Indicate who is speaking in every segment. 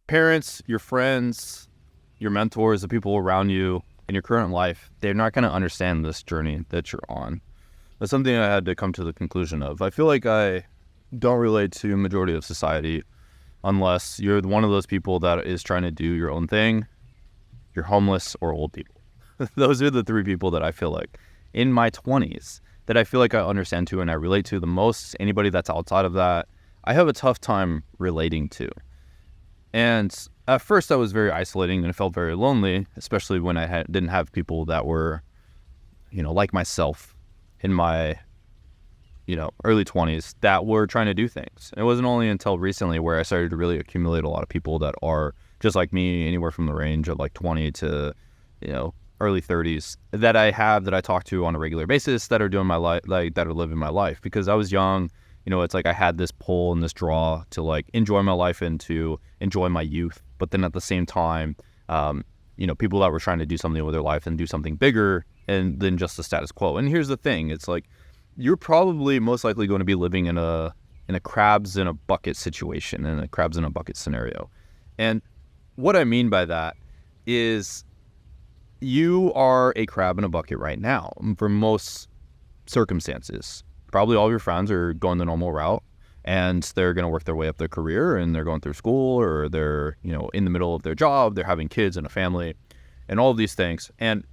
Speaker 1: parents, your friends, your mentors, the people around you in your current life, they're not going to understand this journey that you're on. That's something I had to come to the conclusion of. I feel like I don't relate to majority of society unless you're one of those people that is trying to do your own thing, you're homeless, or old people. Those are the three people that I feel like in my 20s that I feel like I understand to and I relate to the most. Anybody that's outside of that, I have a tough time relating to. And at first that was very isolating and I felt very lonely, especially when I didn't have people that were, like myself in my, early 20s that were trying to do things. And it wasn't only until recently where I started to really accumulate a lot of people that are just like me, anywhere from the range of like 20 to, early 30s that I talk to on a regular basis that are doing my life, like that are living my life. Because I was young, it's like I had this pull and this draw to like enjoy my life and to enjoy my youth. But then at the same time, people that were trying to do something with their life and do something bigger and than just the status quo. And here's the thing, it's like you're probably most likely going to be living in a crabs in a bucket situation, in a crabs in a bucket scenario. And what I mean by that is you are a crab in a bucket right now for most circumstances. Probably all of your friends are going the normal route and they're going to work their way up their career and they're going through school or they're, in the middle of their job, they're having kids and a family and all of these things. And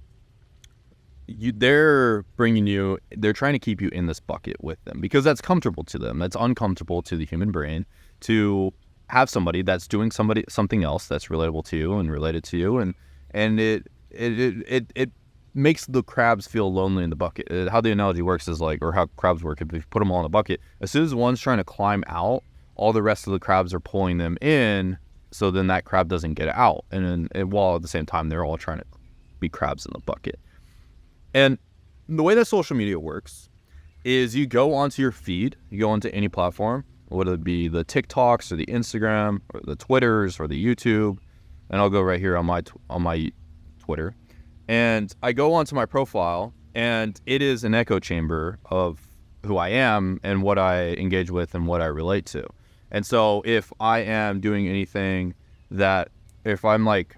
Speaker 1: they're trying to keep you in this bucket with them because that's comfortable to them. That's uncomfortable to the human brain to have somebody that's doing something else that's relatable to you and related to you. And it makes the crabs feel lonely in the bucket. How the analogy works is like, or how crabs work, if you put them all in a bucket, as soon as one's trying to climb out, all the rest of the crabs are pulling them in, so then that crab doesn't get out. And while at the same time, they're all trying to be crabs in the bucket. And the way that social media works is you go onto your feed, you go onto any platform, whether it be the TikToks or the Instagram or the Twitters or the YouTube, and I'll go right here on my Twitter. And I go onto my profile, and it is an echo chamber of who I am and what I engage with and what I relate to. And so if I am doing anything if I'm like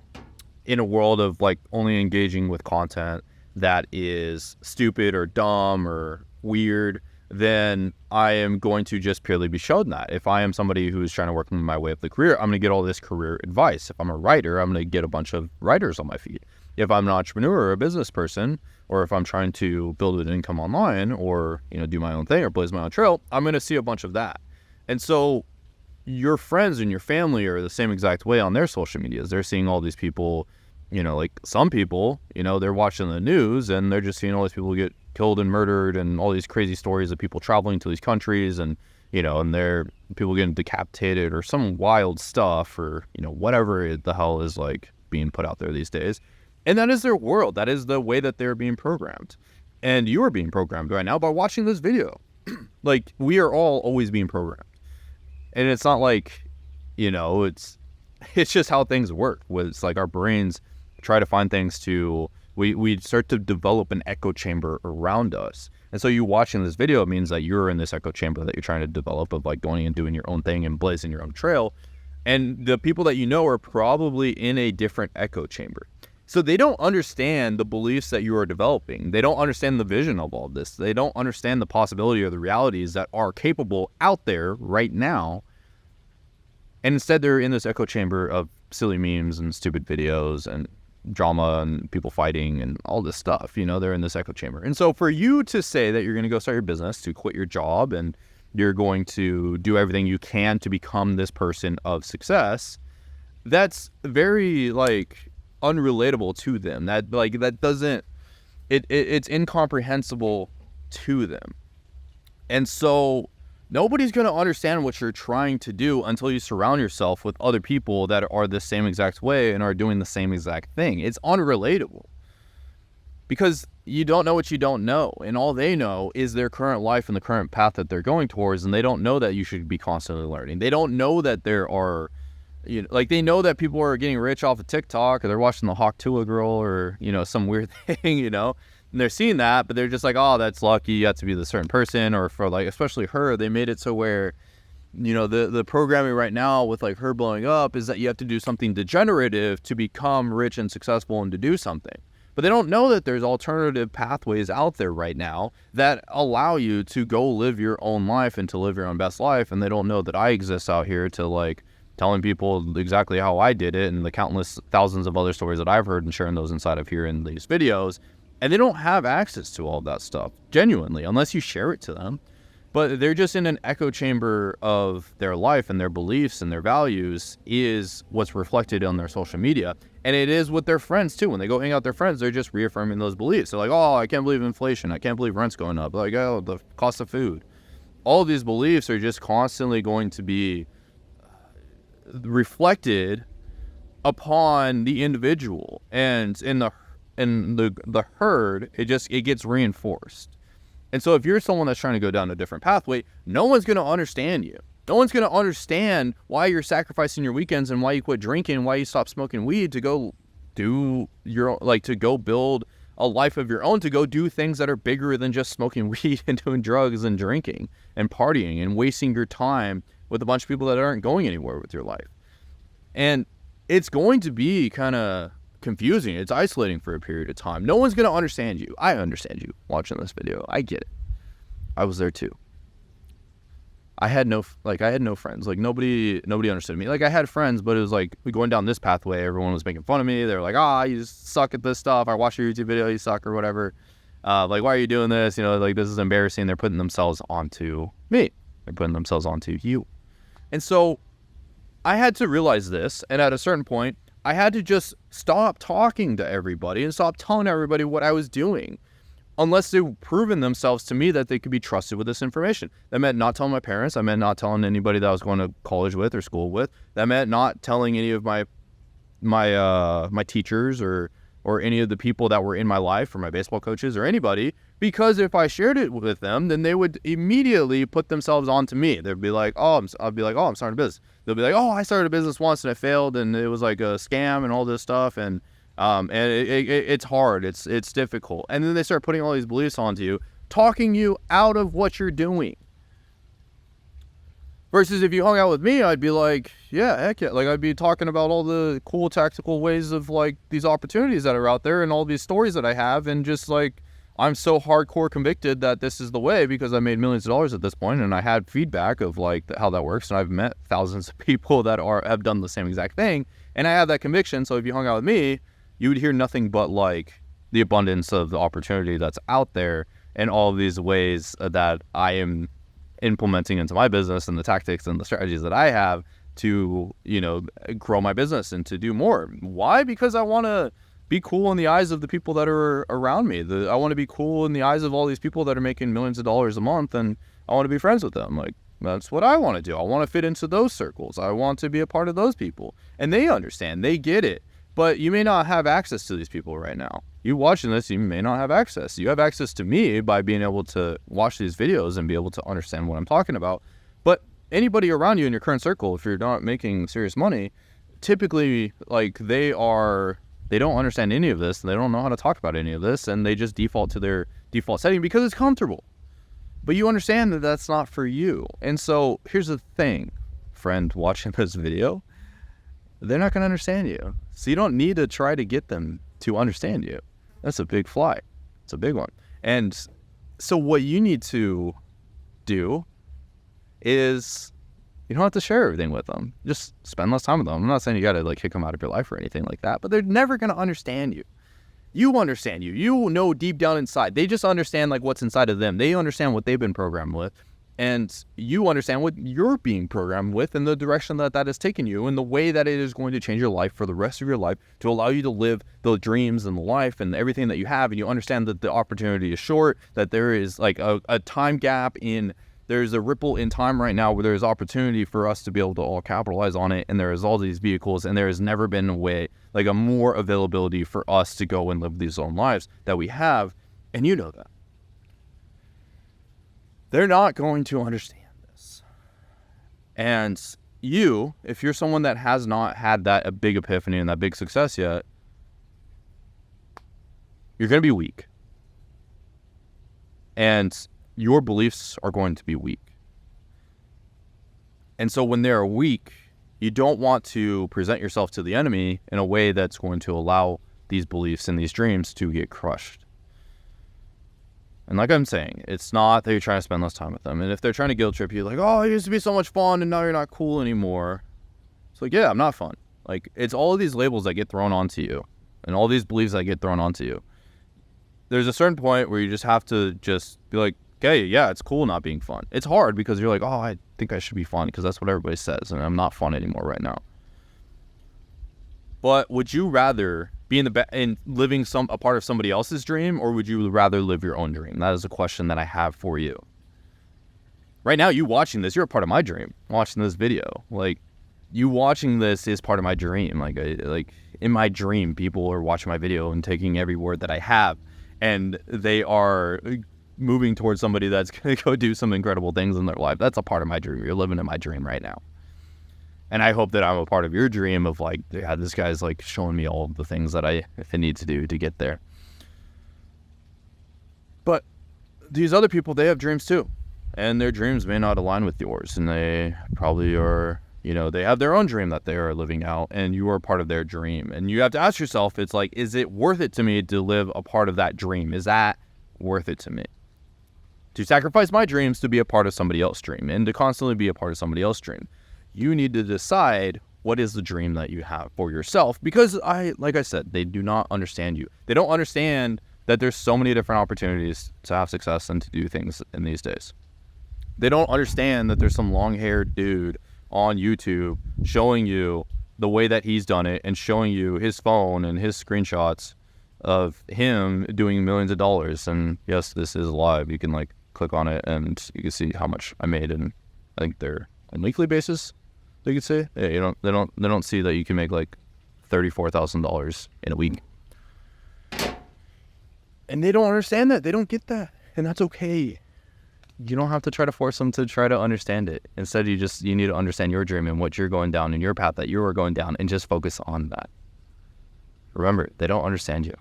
Speaker 1: in a world of like only engaging with content that is stupid or dumb or weird, then I am going to just purely be shown that. If I am somebody who is trying to work my way up the career, I'm going to get all this career advice. If I'm a writer, I'm going to get a bunch of writers on my feed. If I'm an entrepreneur or a business person, or if I'm trying to build an income online or, do my own thing or blaze my own trail, I'm going to see a bunch of that. And so your friends and your family are the same exact way on their social medias. They're seeing all these people, like some people, they're watching the news and they're just seeing all these people get killed and murdered and all these crazy stories of people traveling to these countries and, and they're people getting decapitated or some wild stuff or, whatever the hell is like being put out there these days. And that is their world. That is the way that they're being programmed. And you are being programmed right now by watching this video. Like, we are all always being programmed. And it's not like, it's just how things work. It's like our brains try to find things we start to develop an echo chamber around us. And so you watching this video, it means that you're in this echo chamber that you're trying to develop of like going and doing your own thing and blazing your own trail. And the people that are probably in a different echo chamber. So they don't understand the beliefs that you are developing. They don't understand the vision of all of this. They don't understand the possibility or the realities that are capable out there right now. And instead they're in this echo chamber of silly memes and stupid videos and drama and people fighting and all this stuff. They're in this echo chamber. And so for you to say that you're going to go start your business, to quit your job, and you're going to do everything you can to become this person of success, that's very unrelatable to them. That doesn't it's incomprehensible to them. And so nobody's going to understand what you're trying to do until you surround yourself with other people that are the same exact way and are doing the same exact thing. It's unrelatable because you don't know what you don't know, and all they know is their current life and the current path that they're going towards, and they don't know that you should be constantly learning. They don't know that there are they know that people are getting rich off of TikTok, or they're watching the Hawk Tuah girl, or, some weird thing, and they're seeing that, but they're just like, oh, that's lucky, you have to be the certain person, or for especially her, they made it so where the programming right now with like her blowing up is that you have to do something degenerative to become rich and successful and to do something. But they don't know that there's alternative pathways out there right now that allow you to go live your own life and to live your own best life. And they don't know that I exist out here to like telling people exactly how I did it and the countless thousands of other stories that I've heard and sharing those inside of here in these videos. And they don't have access to all that stuff, genuinely, unless you share it to them. But they're just in an echo chamber of their life, and their beliefs and their values is what's reflected on their social media. And it is with their friends too. When they go hang out with their friends, they're just reaffirming those beliefs. They're like, oh, I can't believe inflation. I can't believe rent's going up. Like, oh, the cost of food. All of these beliefs are just constantly going to be reflected upon the individual. And in the herd, it gets reinforced. And so if you're someone that's trying to go down a different pathway, no one's going to understand you. No one's going to understand why you're sacrificing your weekends and why you quit drinking, why you stop smoking weed to go do to go build a life of your own, to go do things that are bigger than just smoking weed and doing drugs and drinking and partying and wasting your time with a bunch of people that aren't going anywhere with your life. And it's going to be kind of confusing. It's isolating for a period of time. No one's going to understand you. I understand you watching this video. I get it. I was there too. I had no friends. Like nobody understood me. Like I had friends, but it was like going down this pathway, everyone was making fun of me. They were like, you just suck at this stuff. I watched your YouTube video, you suck or whatever. Like, why are you doing this? Like this is embarrassing. They're putting themselves onto me. They're putting themselves onto you. And so I had to realize this. And at a certain point, I had to just stop talking to everybody and stop telling everybody what I was doing unless they've proven themselves to me that they could be trusted with this information. That meant not telling my parents. That meant not telling anybody that I was going to college with or school with. That meant not telling any of my teachers or any of the people that were in my life or my baseball coaches or anybody, because if I shared it with them, then they would immediately put themselves onto me. They'd be like, I'm starting a business. They'll be like, I started a business once and I failed and it was like a scam and all this stuff. And it's hard. It's difficult. And then they start putting all these beliefs onto you, talking you out of what you're doing. Versus if you hung out with me, I'd be like, yeah, heck yeah. Like I'd be talking about all the cool tactical ways of like these opportunities that are out there and all these stories that I have. And just like, I'm so hardcore convicted that this is the way because I made millions of dollars at this point and I had feedback of like how that works. And I've met thousands of people that have done the same exact thing. And I have that conviction. So if you hung out with me, you would hear nothing but like the abundance of the opportunity that's out there and all of these ways that I am implementing into my business and the tactics and the strategies that I have to, grow my business and to do more. Why? Because I want to be cool in the eyes of the people that are around me. I want to be cool in the eyes of all these people that are making millions of dollars a month, and I want to be friends with them. Like, that's what I want to do. I want to fit into those circles. I want to be a part of those people. And they understand. They get it. But you may not have access to these people right now. You watching this, you may not have access. You have access to me by being able to watch these videos and be able to understand what I'm talking about. But anybody around you in your current circle, if you're not making serious money, typically like they don't understand any of this. They don't know how to talk about any of this, and they just default to their default setting because it's comfortable. But you understand that that's not for you. And so here's the thing, friend watching this video, they're not going to understand you. So you don't need to try to get them to understand you. That's a big fly. It's a big one. And so what you need to do is you don't have to share everything with them. Just spend less time with them. I'm not saying you got to like kick them out of your life or anything like that, but they're never going to understand you. You understand you. You know deep down inside. They just understand like what's inside of them. They understand what they've been programmed with. And you understand what you're being programmed with and the direction that has taken you and the way that it is going to change your life for the rest of your life to allow you to live the dreams and the life and everything that you have. And you understand that the opportunity is short, that there is like a time gap there's a ripple in time right now where there's opportunity for us to be able to all capitalize on it. And there is all these vehicles and there has never been a way, like a more availability for us to go and live these own lives that we have. And you know that. They're not going to understand this. And you, if you're someone that has not had a big epiphany and that big success yet, you're going to be weak. And your beliefs are going to be weak. And so when they're weak, you don't want to present yourself to the enemy in a way that's going to allow these beliefs and these dreams to get crushed. And like I'm saying, it's not that you're trying to spend less time with them. And if they're trying to guilt trip you, like, oh, it used to be so much fun and now you're not cool anymore. It's like, yeah, I'm not fun. Like, it's all of these labels that get thrown onto you and all these beliefs that get thrown onto you. There's a certain point where you just have to just be like, okay, yeah, it's cool not being fun. It's hard because you're like, oh, I think I should be fun because that's what everybody says, and I'm not fun anymore right now. But would you rather be in living a part of somebody else's dream, or would you rather live your own dream? That is a question that I have for you. Right now, you watching this, you're a part of my dream. Watching this video, like, you watching this is part of my dream. Like in my dream, people are watching my video and taking every word that I have, and they are moving towards somebody that's going to go do some incredible things in their life. That's a part of my dream. You're living in my dream right now. And I hope that I'm a part of your dream of like, yeah, this guy's like showing me all of the things that I need to do to get there. But these other people, they have dreams too. And their dreams may not align with yours. And they probably are, they have their own dream that they are living out. And you are part of their dream. And you have to ask yourself, it's like, is it worth it to me to live a part of that dream? Is that worth it to me? To sacrifice my dreams to be a part of somebody else's dream and to constantly be a part of somebody else's dream. You need to decide what is the dream that you have for yourself, because like I said, they do not understand you. They don't understand that there's so many different opportunities to have success and to do things in these days. They don't understand that there's some long-haired dude on YouTube showing you the way that he's done it and showing you his phone and his screenshots of him doing millions of dollars. And yes, this is live. You can like click on it and you can see how much I made, and I think they're on a weekly basis. They could say, yeah, they don't see that you can make like $34,000 in a week, and they don't understand that. They don't get that, and that's okay. You don't have to try to force them to try to understand it. Instead, you need to understand your dream and what you're going down and your path that you are going down, and just focus on that. Remember, they don't understand you.